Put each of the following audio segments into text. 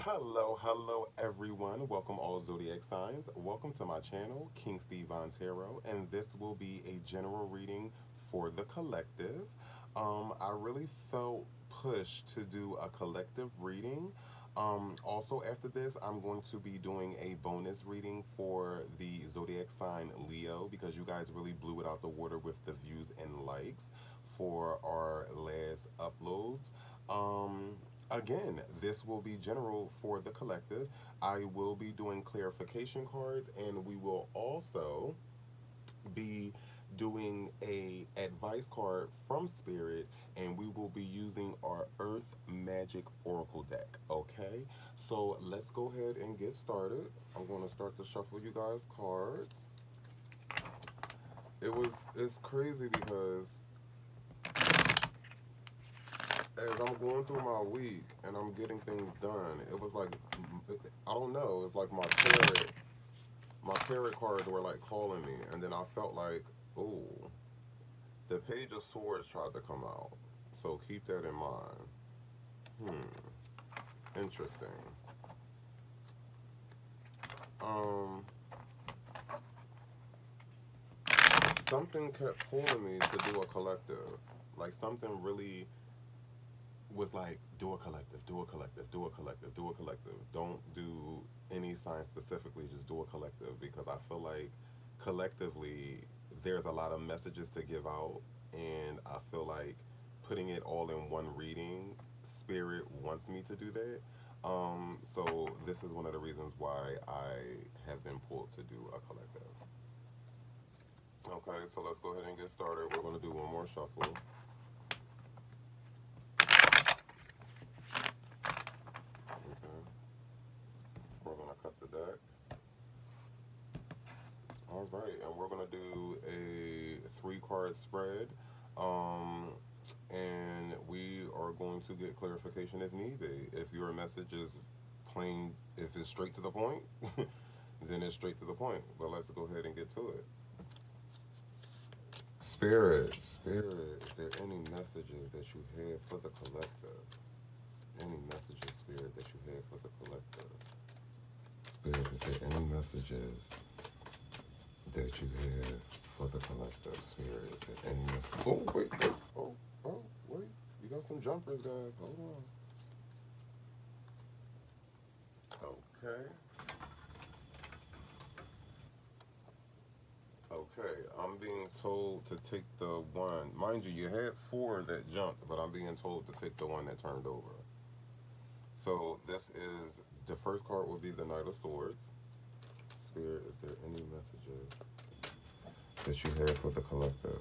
Hello everyone. Welcome all zodiac signs. Welcome to my channel, King Steve Von Tarot, and this will be a general reading for the collective. I really felt pushed to do a collective reading. Also, after this, I'm going to be doing a bonus reading for the zodiac sign Leo because you guys really blew it out the water with the views and likes for our last uploads. Um, Again, this will be general for the collective. I will be doing clarification cards, and we will also be doing a advice card from Spirit, and we will be using our Earth Magic Oracle deck. Okay, so let's go ahead and get started. I'm going to start to shuffle you guys cards. It's crazy because as I'm going through my week and I'm getting things done, it was like I don't know. It's like my tarot cards were like calling me, and then I felt like, oh, the Page of Swords tried to come out. So keep that in mind. Interesting. Um, Something kept pulling me to do a collective. Like something really was like, do a collective, do a collective, do a collective, do a collective. Don't do any sign specifically, just do a collective because I feel like collectively there's a lot of messages to give out, and I feel like putting it all in one reading, Spirit wants me to do that. So this is one of the reasons why I have been pulled to do a collective. Okay, so let's go ahead and get started. We're going to do one more shuffle. Okay, we're going to cut the deck. All right, and we're gonna do a three-card spread, um, and we are going to get clarification if need be. If your message is plain, if it's straight to the point, then it's straight to the point. But let's go ahead and get to it. Spirit, is there any messages that you have for the collective? Any messages, Spirit, that you have for the collective? Spirit, is there any messages that you have for the collective? Spirit, is there any message? Oh, wait. Oh, wait. You got some jumpers, guys. Hold on. Okay. Okay. I'm being told to take the one. Mind you, you had four that jumped, but I'm being told to take the one that turned over. So this is the first card will be the Knight of Swords. Spirit, is there any messages that you have for the collective?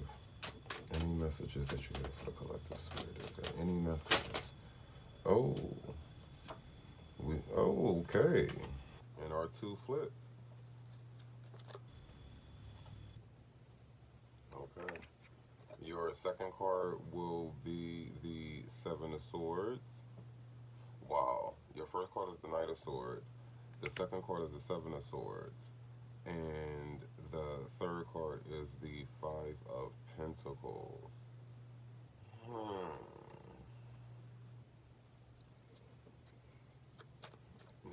Any messages that you have for the collective, Spirit? Is there any messages? Oh, okay. And our two flips. Okay. Your second card will be the Seven of Swords. Wow. Your first card is the Knight of Swords. The second card is the Seven of Swords. And the third card is the Five of Pentacles. Hmm.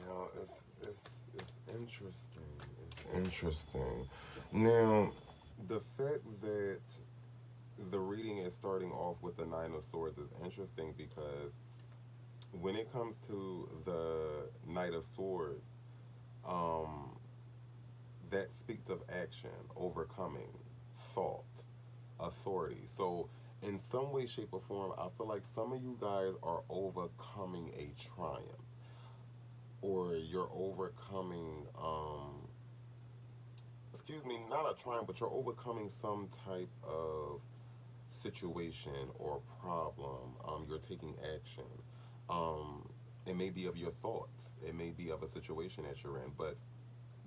Now it's interesting. It's interesting. Now, the fact that the reading is starting off with the Nine of Swords is interesting because when it comes to the Knight of Swords, um, that speaks of action, overcoming, thought, authority. So, in some way, shape, or form, I feel like some of you guys are overcoming a triumph, or you're overcoming, excuse me, not a triumph, but you're overcoming some type of situation or problem. You're taking action. Um, it may be of your thoughts. It may be of a situation that you're in, but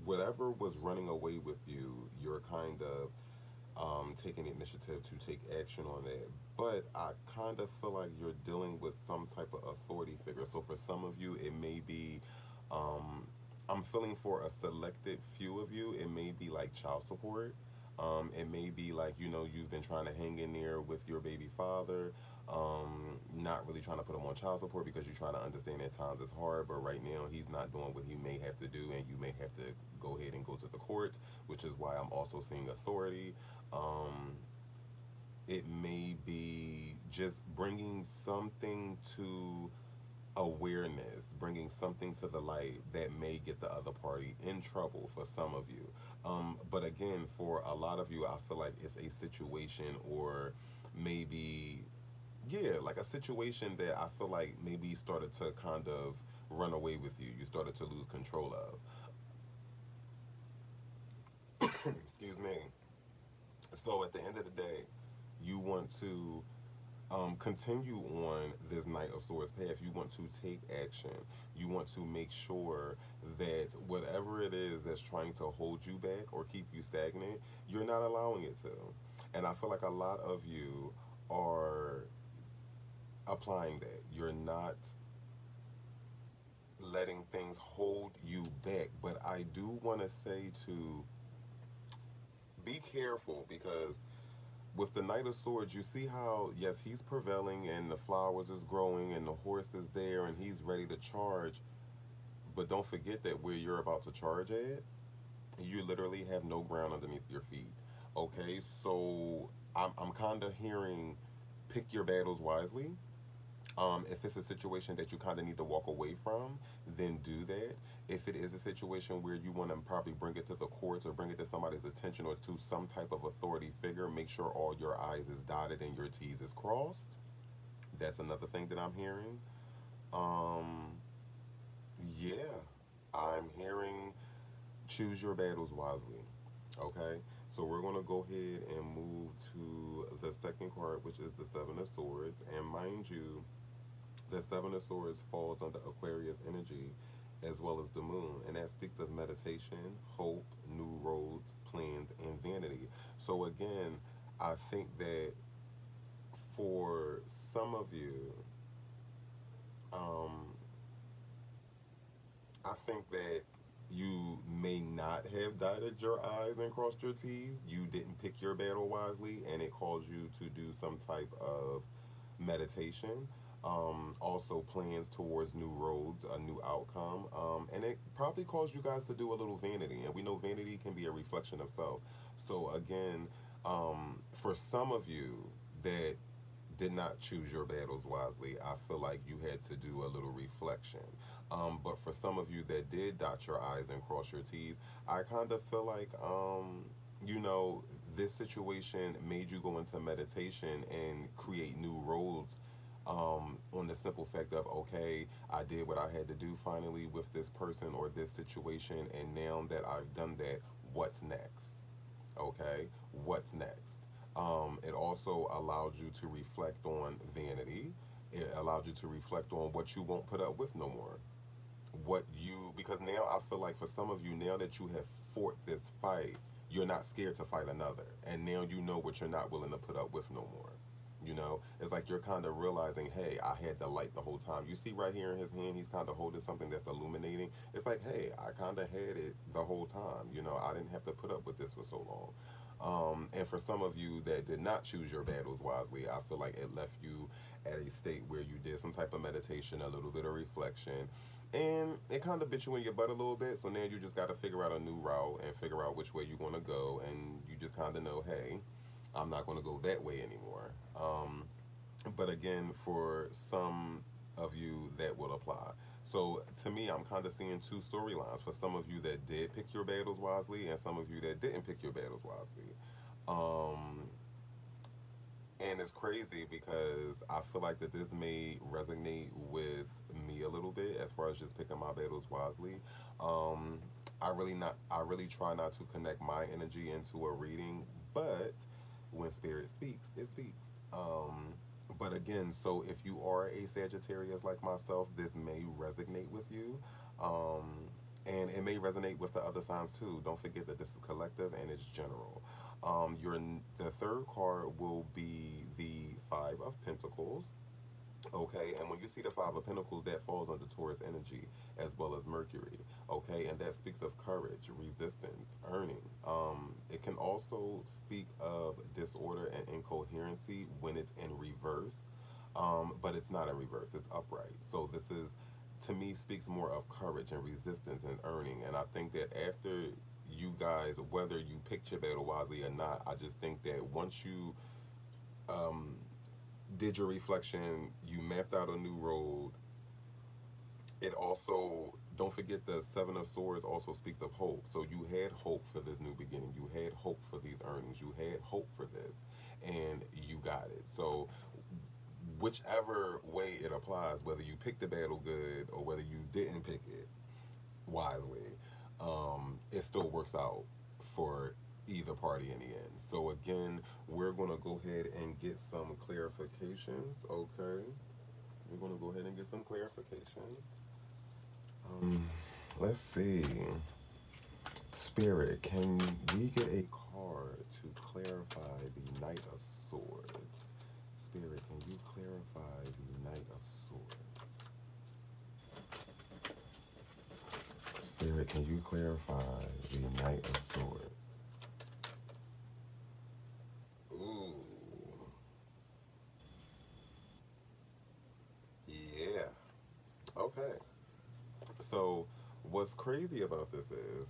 whatever was running away with you, you're kind of taking initiative to take action on that. But I kind of feel like you're dealing with some type of authority figure. So for some of you, it may be, um, I'm feeling for a selected few of you, it may be like child support. It may be like, you've been trying to hang in there with your baby father. not really trying to put him on child support because you're trying to understand at times it's hard, but right now he's not doing what he may have to do, and you may have to go ahead and go to the courts, which is why I'm also seeing authority. Um, it may be just bringing something to awareness, bringing something to the light that may get the other party in trouble for some of you. But again, for a lot of you, I feel like it's a situation or maybe, yeah, like a situation that I feel like maybe started to kind of run away with you. You started to lose control of. Excuse me. So at the end of the day, you want to continue on this Knight of Swords path. You want to take action. You want to make sure that whatever it is that's trying to hold you back or keep you stagnant, you're not allowing it to. And I feel like a lot of you are applying that. You're not letting things hold you back. But I do want to say to be careful because with the Knight of Swords, you see how, yes, he's prevailing and the flowers is growing and the horse is there and he's ready to charge. But don't forget that where you're about to charge at, you literally have no ground underneath your feet. Okay, so I'm kind of hearing pick your battles wisely. If it's a situation that you kind of need to walk away from, then do that. If it is a situation where you want to probably bring it to the courts or bring it to somebody's attention or to some type of authority figure, make sure all your I's is dotted and your T's is crossed. That's another thing that I'm hearing. Um, yeah, I'm hearing choose your battles wisely. Okay, so we're gonna go ahead and move to the second card, which is the Seven of Swords. And mind you, the Seven of Swords falls under Aquarius energy as well as the moon, and that speaks of meditation, hope, new roads, plans, and vanity. So, again, I think that for some of you, um, I think that you may not have dotted your I's and crossed your T's. You didn't pick your battle wisely, and it caused you to do some type of meditation. Also, plans towards new roads, a new outcome. And it probably caused you guys to do a little vanity. And we know vanity can be a reflection of self. So, again, for some of you that did not choose your battles wisely, I feel like you had to do a little reflection. But for some of you that did dot your I's and cross your T's, I kind of feel like, you know, this situation made you go into meditation and create new roads on the simple fact of, okay, I did what I had to do finally with this person or this situation, and now that I've done that, what's next? Okay, what's next? It also allowed you to reflect on vanity. It allowed you to reflect on what you won't put up with no more. What you, because now I feel like for some of you, now that you have fought this fight, you're not scared to fight another. And now you know what you're not willing to put up with no more. You know, it's like you're kind of realizing, hey, I had the light the whole time. You see right here in his hand, he's kind of holding something that's illuminating. It's like, hey, I kind of had it the whole time. You know, I didn't have to put up with this for so long. And for some of you that did not choose your battles wisely, I feel like it left you at a state where you did some type of meditation, a little bit of reflection, and it kind of bit you in your butt a little bit. So now you just got to figure out a new route and figure out which way you're going to go. And you just kind of know, hey, I'm not going to go that way anymore. But again, for some of you, that will apply. So to me, I'm kind of seeing two storylines for some of you that did pick your battles wisely, and some of you that didn't pick your battles wisely. Um, and it's crazy because I feel like that this may resonate with me a little bit as far as just picking my battles wisely. Um, I really try not to connect my energy into a reading, but when spirit speaks, it speaks. But again, so if you are a Sagittarius like myself, this may resonate with you. Um, and it may resonate with the other signs too. Don't forget that this is collective and it's general. The third card will be the Five of Pentacles. Okay, and when you see the Five of Pentacles, that falls under Taurus energy as well as Mercury. Okay, and that speaks of courage, resistance, earning. It can also speak of disorder and incoherency when it's in reverse. but it's not in reverse, it's upright. So this is, to me, speaks more of courage and resistance and earning. And I think that after you guys, whether you picked your battle wisely or not, I just think that once you um, did your reflection, you mapped out a new road. It also, don't forget, the Seven of Swords also speaks of hope. So you had hope for this new beginning. You had hope for these earnings. You had hope for this, and you got it. So whichever way it applies, whether you picked the battle good or whether you didn't pick it wisely, it still works out for either party in the end. So again, we're gonna go ahead and get some clarifications. Okay, we're gonna go ahead and get some clarifications. Um, let's see. Spirit, can we get a card to clarify the Knight of Swords? Spirit, can you clarify the Knight of Swords? Spirit, can you clarify the Knight of Swords? Ooh, yeah. Okay. So, what's crazy about this is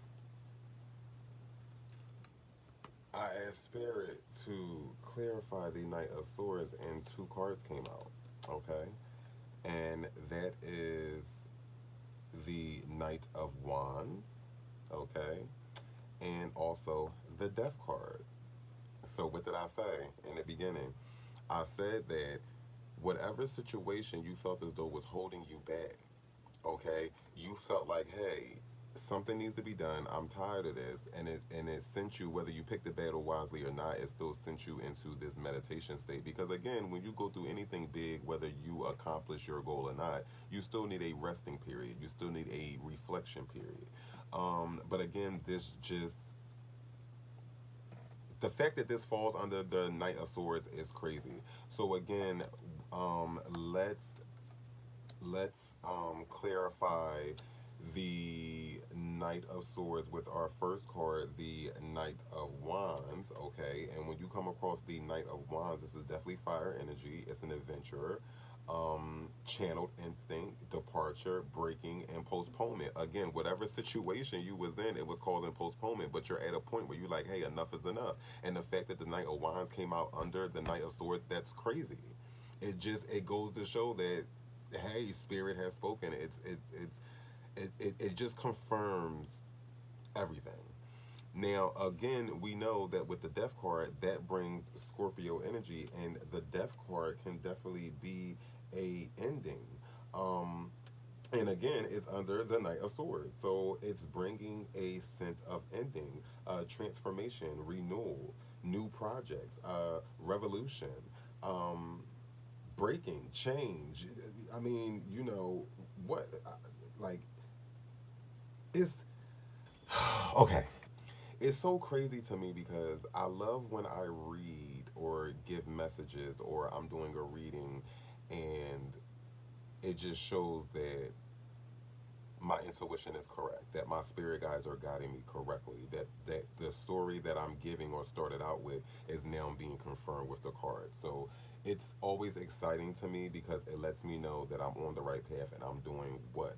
I asked Spirit to clarify the Knight of Swords, and two cards came out. Okay. And that is the Knight of Wands. Okay. And also the Death card. So, what did I say in the beginning? I said that whatever situation you felt as though was holding you back, okay, you felt like, hey, something needs to be done. I'm tired of this, and it sent you, whether you picked the battle wisely or not, it still sent you into this meditation state. Because again, when you go through anything big, whether you accomplish your goal or not, you still need a resting period. You still need a reflection period. But again, this just, the fact that this falls under the Knight of Swords is crazy. So again, let's clarify the Knight of Swords with our first card, the Knight of Wands. Okay, and when you come across the Knight of Wands, this is definitely fire energy. It's an adventurer. Channeled instinct, departure, breaking, and postponement. Again, whatever situation you was in, it was causing postponement. But you're at a point where you're like, hey, enough is enough. And the fact that the Knight of Wands came out under the Knight of Swords, that's crazy. It goes to show that, hey, Spirit has spoken. It just confirms everything. Now, again, we know that with the Death card, that brings Scorpio energy, and the Death card can definitely be a ending. Um, and again, it's under the Knight of Swords, so it's bringing a sense of ending, transformation, renewal, new projects, revolution, um, breaking, change. I mean, what? Like, it's okay. It's so crazy to me because I love when I read or give messages or I'm doing a reading, and it just shows that my intuition is correct, that my spirit guides are guiding me correctly, that the story that I'm giving or started out with is now being confirmed with the card. So it's always exciting to me because it lets me know that I'm on the right path and I'm doing what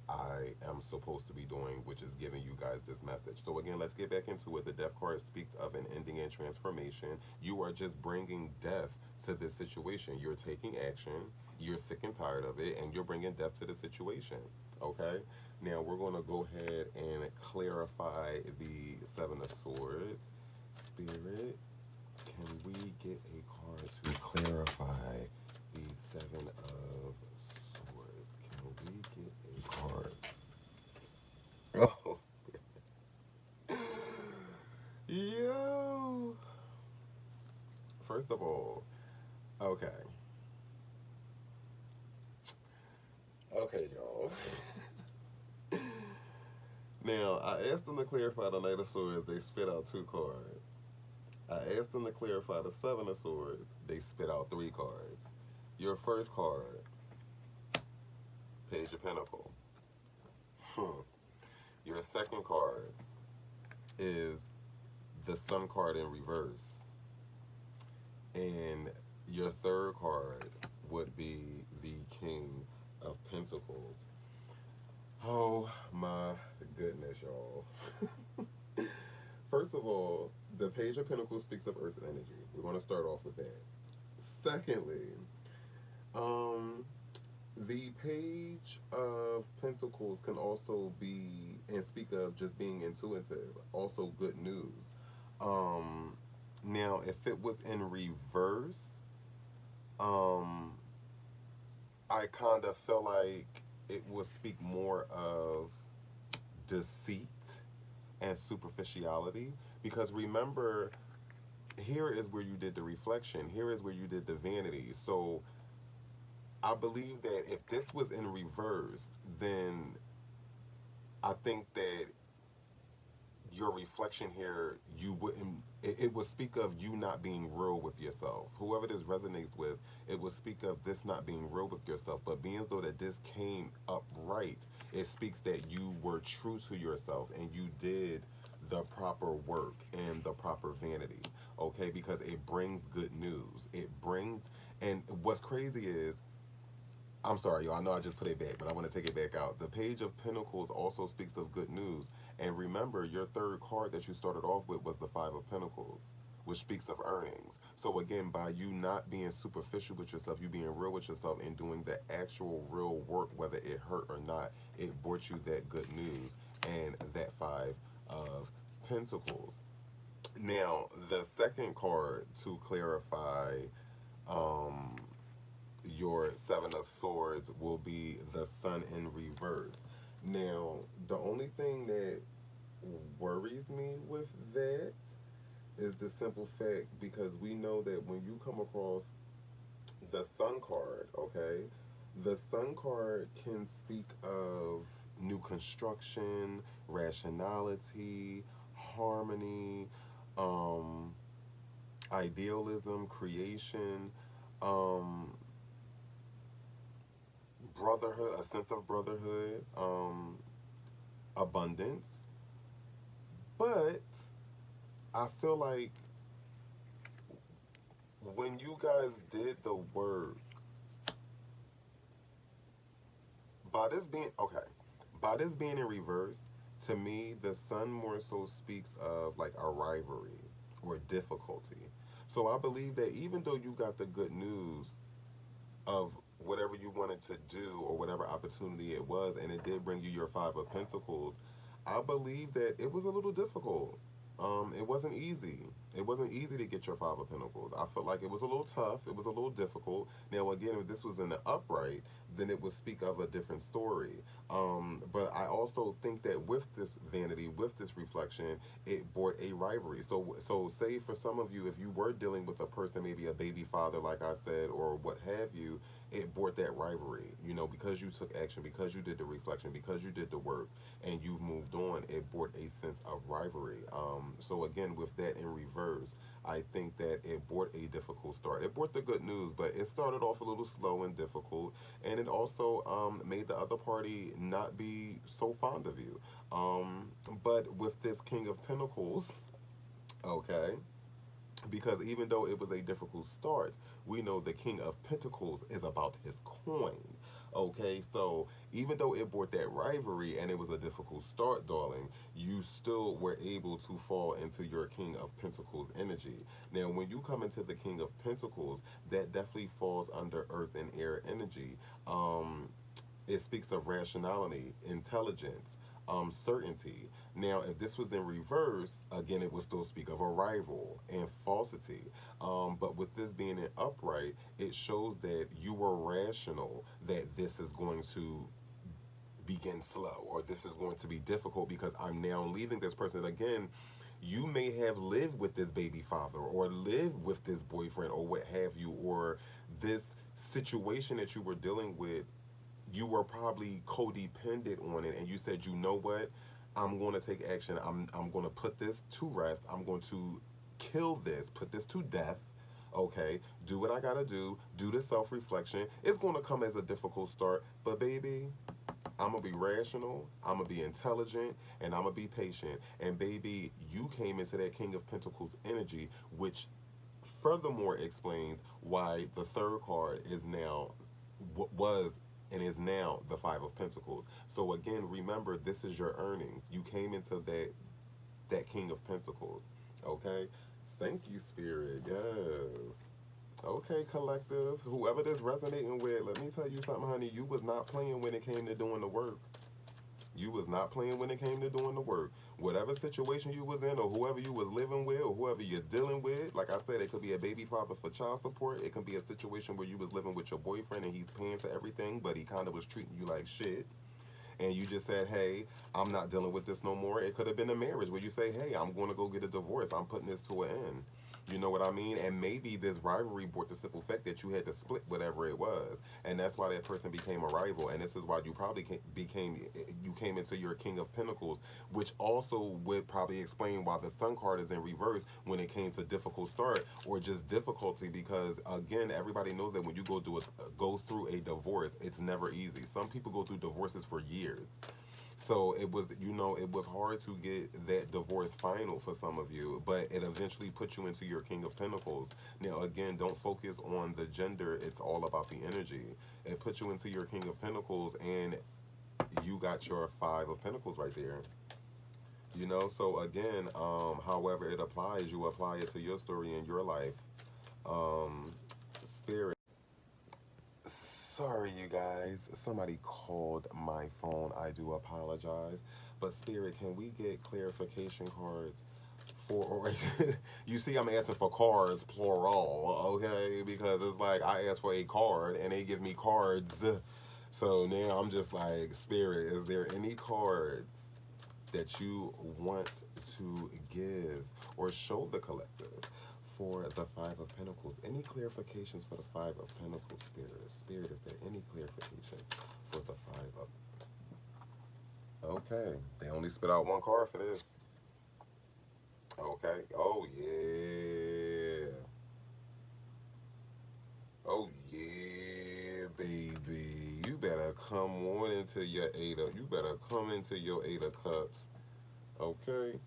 I am supposed to be doing, which is giving you guys this message. So again, let's get back into it. The death card speaks of an ending and transformation. You are just bringing death to this situation. You're taking action. You're sick and tired of it, and you're bringing death to the situation. Okay. Now we're going to go ahead and clarify the Seven of Swords. Spirit, can we get a card to clarify the Seven of Swords? Can we get a card? Oh, yo. First of all, okay. Okay, y'all. Now, I asked them to clarify the Knight of Swords. They spit out two cards. I asked them to clarify the Seven of Swords. They spit out three cards. Your first card, Page of Pentacles. Hmm. Your second card is the Sun card in reverse. And your third card would be the King of Pentacles. Oh my goodness, y'all. First of all, the Page of Pentacles speaks of Earth energy. We're going to start off with that. Secondly, um, the Page of Pentacles can also be and speak of just being intuitive, also good news. Um, Now, if it was in reverse, um, I kind of feel like it would speak more of deceit and superficiality because remember, here is where you did the reflection, here is where you did the vanity. So I believe that if this was in reverse, then I think that your reflection here, you wouldn't, it would speak of you not being real with yourself. Whoever this resonates with, it would speak of this not being real with yourself. But being as though that this came up right, it speaks that you were true to yourself and you did the proper work and the proper vanity. Okay, because it brings good news. It brings, and what's crazy is, I'm sorry, y'all. I know I just put it back, but I want to take it back out. The Page of Pentacles also speaks of good news. And remember, your third card that you started off with was the Five of Pentacles, which speaks of earnings. So again, by you not being superficial with yourself, you being real with yourself and doing the actual real work, whether it hurt or not, it brought you that good news and that Five of Pentacles. Now, the second card to clarify um, your Seven of Swords will be the Sun in reverse. Now, the only thing that worries me with that is the simple fact because we know that when you come across the Sun card, okay, the Sun card can speak of new construction, rationality, harmony, um, idealism, creation, um, brotherhood, a sense of brotherhood, abundance. But I feel like when you guys did the work, by this being okay, by this being in reverse, to me, the sun more so speaks of like a rivalry or difficulty. So I believe that even though you got the good news of whatever you wanted to do or whatever opportunity it was, and it did bring you your Five of Pentacles, I believe that it was a little difficult. It wasn't easy. It wasn't easy to get your Five of Pentacles. I felt like it was a little tough. It was a little difficult. Now, again, if this was in the upright, then it would speak of a different story. But I also think that with this vanity, with this reflection, it brought a rivalry. So say for some of you, if you were dealing with a person, maybe a baby father, like I said, or what have you, it brought that rivalry. You know, because you took action, because you did the reflection, because you did the work, and you've moved on, it brought a sense of rivalry. So again, with that in reverse, I think that it brought a difficult start. It brought the good news, but it started off a little slow and difficult, and it also made the other party not be so fond of you. But with this King of Pentacles, okay, because even though it was a difficult start, we know the King of Pentacles is about his coin. Okay, so even though it brought that rivalry and it was a difficult start, darling, you still were able to fall into your King of Pentacles energy. Now, when you come into the King of Pentacles, that definitely falls under Earth and Air energy. It speaks of rationality, intelligence, certainty. Now, if this was in reverse, again, it would still speak of a rival and falsity. But with this being in upright, it shows that you were rational, that this is going to begin slow or this is going to be difficult because I'm now leaving this person. Again, you may have lived with this baby father or lived with this boyfriend or what have you, or this situation that you were dealing with, you were probably codependent on it and you said, you know what, I'm going to take action. I'm going to put this to rest. I'm going to kill this, put this to death. Okay, do what I gotta do the self-reflection. It's going to come as a difficult start, but baby, I'm gonna be rational, I'm gonna be intelligent, and I'm gonna be patient. And baby, you came into that King of Pentacles energy, which furthermore explains why the third card is now was and is now the Five of Pentacles. So again, remember, this is your earnings. You came into that King of Pentacles. Okay? Thank you, Spirit. Yes. Okay, collective. Whoever this resonating with, let me tell you something, honey. You was not playing when it came to doing the work. You was not playing when it came to doing the work. Whatever situation you was in, or whoever you was living with, or whoever you're dealing with, like I said, it could be a baby father for child support. It can be a situation where you was living with your boyfriend and he's paying for everything, but he kind of was treating you like shit. And you just said, hey, I'm not dealing with this no more. It could have been a marriage where you say, hey, I'm going to go get a divorce. I'm putting this to an end. You know what I mean? And maybe this rivalry brought the simple fact that you had to split whatever it was. And that's why that person became a rival. And this is why you probably you came into your King of Pentacles, which also would probably explain why the Sun card is in reverse when it came to difficult start or just difficulty. Because again, everybody knows that when you go through a divorce, it's never easy. Some people go through divorces for years. So it was, it was hard to get that divorce final for some of you, but it eventually put you into your King of Pentacles. Now, again, don't focus on the gender. It's all about the energy. It put you into your King of Pentacles, and you got your Five of Pentacles right there. So again, however it applies, you apply it to your story in your life. Spirit. Sorry, you guys. Somebody called my phone. I do apologize. But Spirit, can we get clarification cards for, or you see, I'm asking for cards, plural, okay? Because it's like I asked for a card and they give me cards. So now I'm just like, Spirit, is there any cards that you want to give or show the collective for the Five of Pentacles? Any clarifications for the Five of Pentacles, Spirit? Spirit, is there any clarifications for the Five of... Okay, they only spit out one card for this. Okay, oh yeah. Oh yeah, baby. You better come on into your you better come into your Eight of Cups. Okay?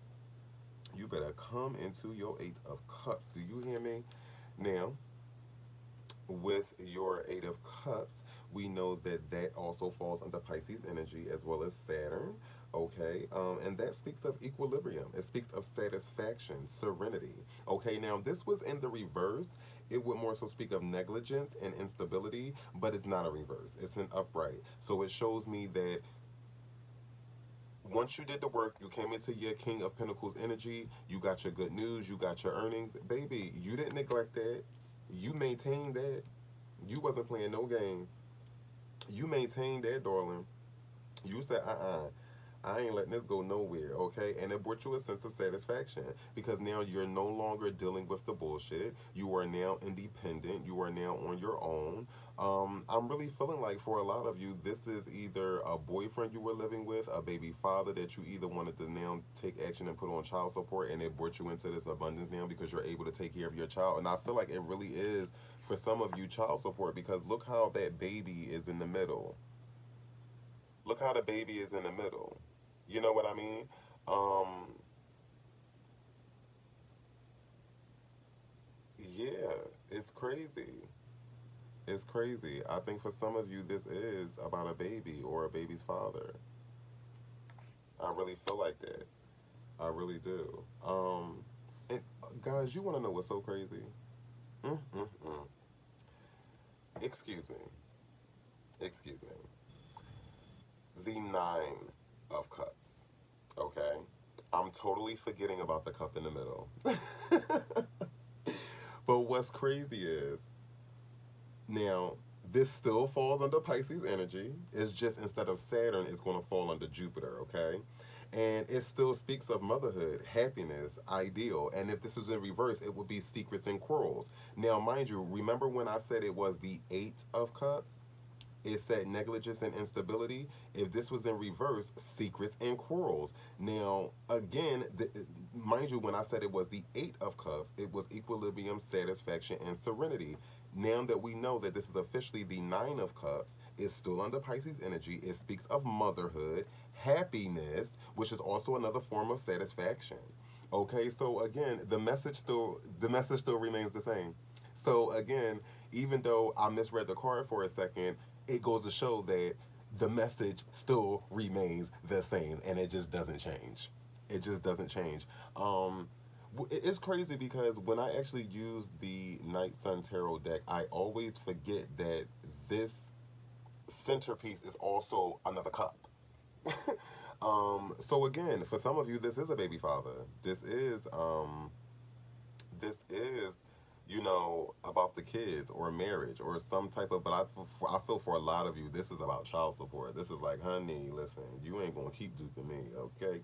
You better come into your Eight of Cups. Do you hear me? Now, with your Eight of Cups, we know that that also falls under Pisces energy as well as Saturn. Okay, and that speaks of equilibrium. It speaks of satisfaction, serenity. Okay, now this was in the reverse. It would more so speak of negligence and instability, but it's not a reverse. It's an upright. So it shows me that once you did the work, you came into your King of Pentacles energy, you got your good news, you got your earnings. Baby, you didn't neglect that. You maintained that. You wasn't playing no games. You maintained that, darling. You said, I ain't letting this go nowhere, okay? And it brought you a sense of satisfaction because now you're no longer dealing with the bullshit. You are now independent. You are now on your own. I'm really feeling like for a lot of you, this is either a boyfriend you were living with, a baby father that you either wanted to now take action and put on child support, and it brought you into this abundance now because you're able to take care of your child. And I feel like it really is, for some of you, child support, because look how that baby is in the middle. Look how the baby is in the middle. You know what I mean? Um, yeah, it's crazy. It's crazy. I think for some of you, this is about a baby or a baby's father. I really feel like that. I really do. And guys, you want to know what's so crazy? Mm-mm-mm. Excuse me. Excuse me. The Nine of Cups. Okay? I'm totally forgetting about the cup in the middle. But what's crazy is, now, this still falls under Pisces energy. It's just instead of Saturn, it's going to fall under Jupiter, okay? And it still speaks of motherhood, happiness, ideal. And if this was in reverse, it would be secrets and quarrels. Now, mind you, remember when I said it was the Eight of Cups? It said negligence and instability. If this was in reverse, secrets and quarrels. Now, again, mind you, when I said it was the Eight of Cups, it was equilibrium, satisfaction, and serenity. Now that we know that this is officially the Nine of Cups, it's still under Pisces energy. It speaks of motherhood, happiness, which is also another form of satisfaction. Okay, so again, the message still remains the same. So again, even though I misread the card for a second, it goes to show that the message still remains the same, and it just doesn't change. It just doesn't change. Um, it's crazy because when I actually use the Night Sun Tarot deck, I always forget that this centerpiece is also another cup. So again, for some of you, this is a baby father. This is about the kids or marriage or some type of. But I feel for a lot of you, this is about child support. This is like, honey, listen, you ain't gonna keep duping me, okay?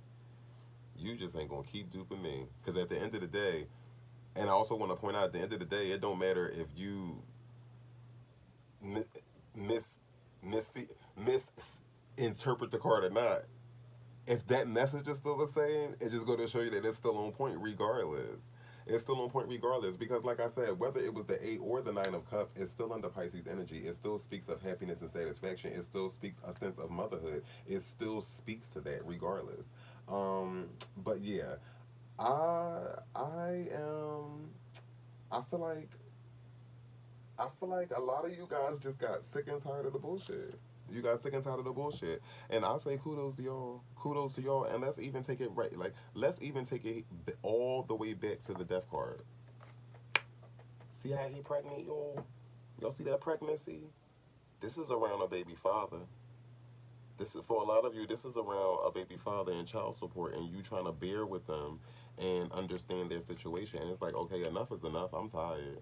You just ain't gonna keep duping me, because at the end of the day, and I also want to point out, at the end of the day, it don't matter if you mi- miss miss misinterpret the card or not. If that message is still the same, it just go to show you that it's still on point regardless. It's still on point regardless because, like I said, whether it was the eight or the nine of cups, it's still under Pisces energy. It still speaks of happiness and satisfaction. It still speaks a sense of motherhood. It still speaks to that regardless. But yeah, I am. I feel like I feel like a lot of you guys just got sick and tired of the bullshit. You got sick and tired of the bullshit. And I say kudos to y'all. Kudos to y'all. And let's even take it right. Like, let's even take it all the way back to the death card. See how he pregnant, y'all? Y'all see that pregnancy? This is around a baby father. This is for a lot of you. This is around a baby father and child support, and you trying to bear with them and understand their situation. And it's like, okay, enough is enough. I'm tired.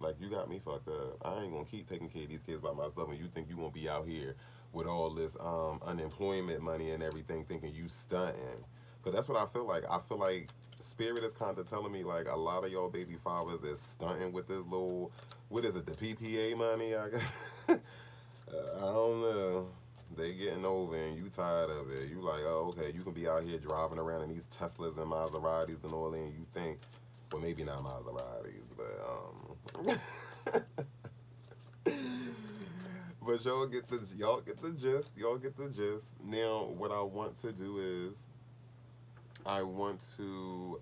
Like, you got me fucked up. I ain't gonna keep taking care of these kids by myself, and you think you gonna be out here with all this unemployment money and everything, thinking you stunting. Cause that's what I feel like. I feel like spirit is kind of telling me like a lot of y'all baby fathers is stunting with this little, what is it, the PPA money? I guess. I don't know. They getting over and you tired of it. You like, oh, okay, you can be out here driving around in these Teslas and Maseratis and all that, and you think, well, maybe not Maseratis, but but y'all get the gist. Y'all get the gist. Now, what I want to do is I want to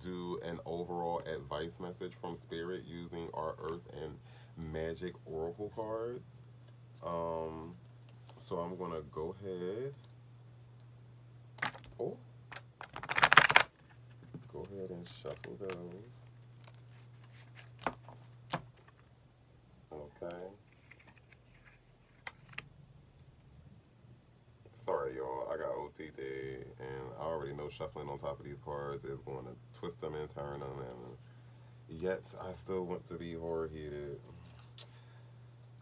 do an overall advice message from Spirit using our Earth and Magic Oracle cards. Um, so I'm gonna go ahead. Oh, go ahead and shuffle those. Okay. Sorry, y'all. I got OCD, and I already know shuffling on top of these cards is going to twist them and turn them, and yet I still want to be horror heated.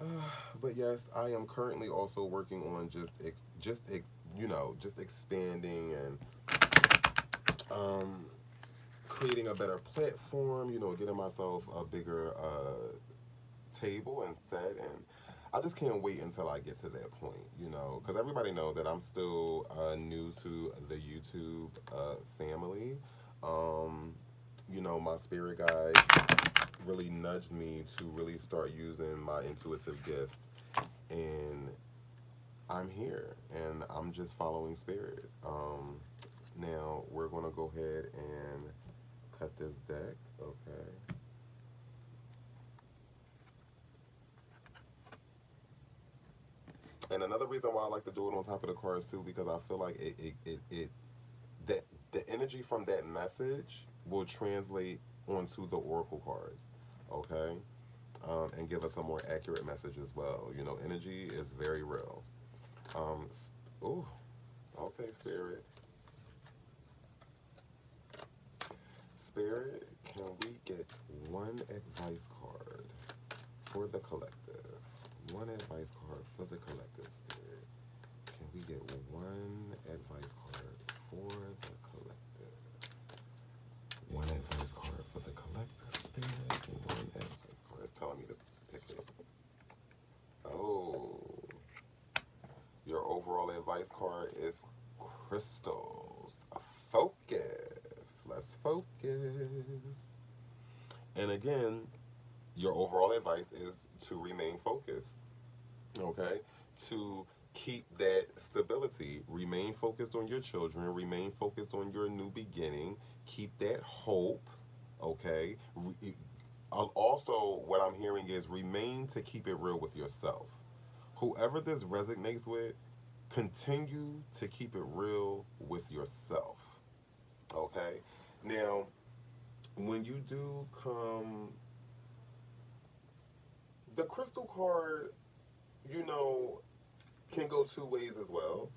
Uh, but yes, I am currently also working on just expanding and um, creating a better platform. Getting myself a bigger table and set, and I just can't wait until I get to that point, because everybody know that I'm still new to the YouTube family. Um, my spirit guide really nudged me to really start using my intuitive gifts, and I'm here, and I'm just following spirit. Now we're gonna go ahead and cut this deck, okay? And another reason why I like to do it on top of the cards too, because I feel like it that the energy from that message will translate onto the oracle cards, okay? And give us a more accurate message as well. Energy is very real. Um, oh, okay, spirit. Spirit, can we get one advice card for the collective? One advice card for the collective, spirit. Can we get one advice card for the collective? One advice card for the collective, spirit. One advice card. It's telling me to pick it. Oh, your overall advice card is crystals. Focus. Let's focus. And again, your overall advice is to remain focused, okay? To keep that stability. Remain focused on your children. Remain focused on your new beginning. Keep that hope. Okay. Also, what I'm hearing is remain to keep it real with yourself. Whoever this resonates with, continue to keep it real with yourself. Okay. Now, when you do come, the crystal card, you know, can go two ways as well.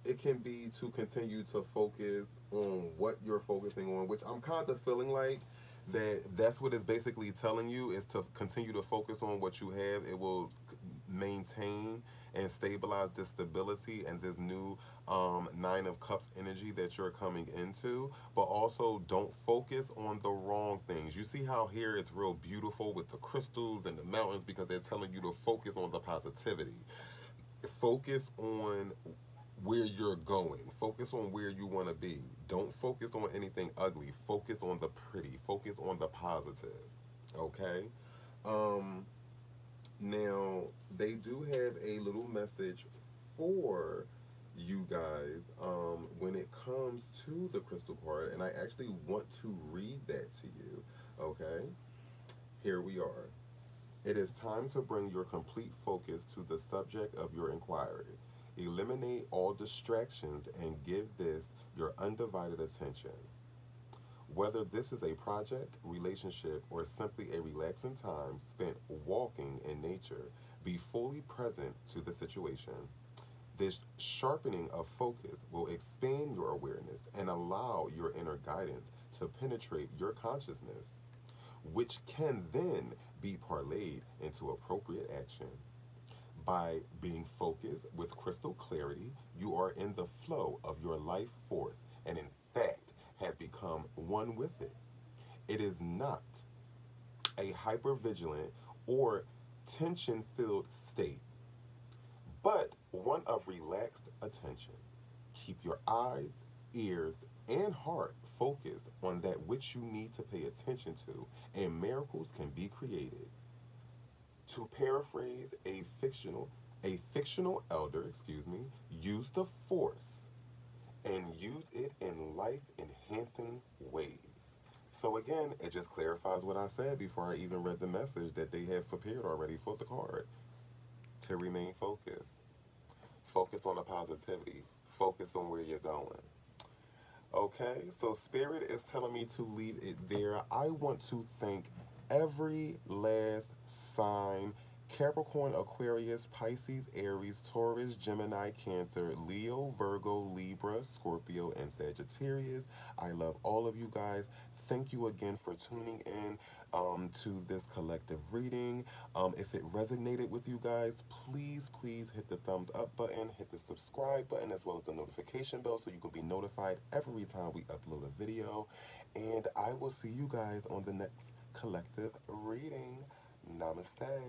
It can be to continue to focus on what you're focusing on, which I'm kind of feeling like that's what it's basically telling you is to continue to focus on what you have. It will maintain and stabilize this stability and this new Nine of Cups energy that you're coming into, but also don't focus on the wrong things. You see how here it's real beautiful with the crystals and the mountains because they're telling you to focus on the positivity. Focus on where you're going. Focus on where you want to be. Don't focus on anything ugly. Focus on the pretty. Focus on the positive. Okay? Um, Now, they do have a little message for you guys when it comes to the crystal card, and I actually want to read that to you. Okay? Here we are. It is time to bring your complete focus to the subject of your inquiry. Eliminate all distractions and give this your undivided attention. Whether this is a project, relationship, or simply a relaxing time spent walking in nature, be fully present to the situation. This sharpening of focus will expand your awareness and allow your inner guidance to penetrate your consciousness, which can then be parlayed into appropriate action. By being focused with crystal clarity, you are in the flow of your life force and, in fact, have become one with it. It is not a hypervigilant or tension filled state, but one of relaxed attention. Keep your eyes, ears, and heart focused on that which you need to pay attention to, and miracles can be created. To paraphrase a fictional elder, use the force and use it in life enhancing ways. So again, it just clarifies what I said before I even read the message that they have prepared already for the card. To remain focused. Focus on the positivity. Focus on where you're going. Okay, so Spirit is telling me to leave it there. I want to thank every last sign: Capricorn, Aquarius, Pisces, Aries, Taurus, Gemini, Cancer, Leo, Virgo, Libra, Scorpio, and Sagittarius. I love all of you guys. Thank you again for tuning in to this collective reading. If it resonated with you guys, please hit the thumbs up button, hit the subscribe button, as well as the notification bell so you can be notified every time we upload a video. And I will see you guys on the next collective reading. Namaste.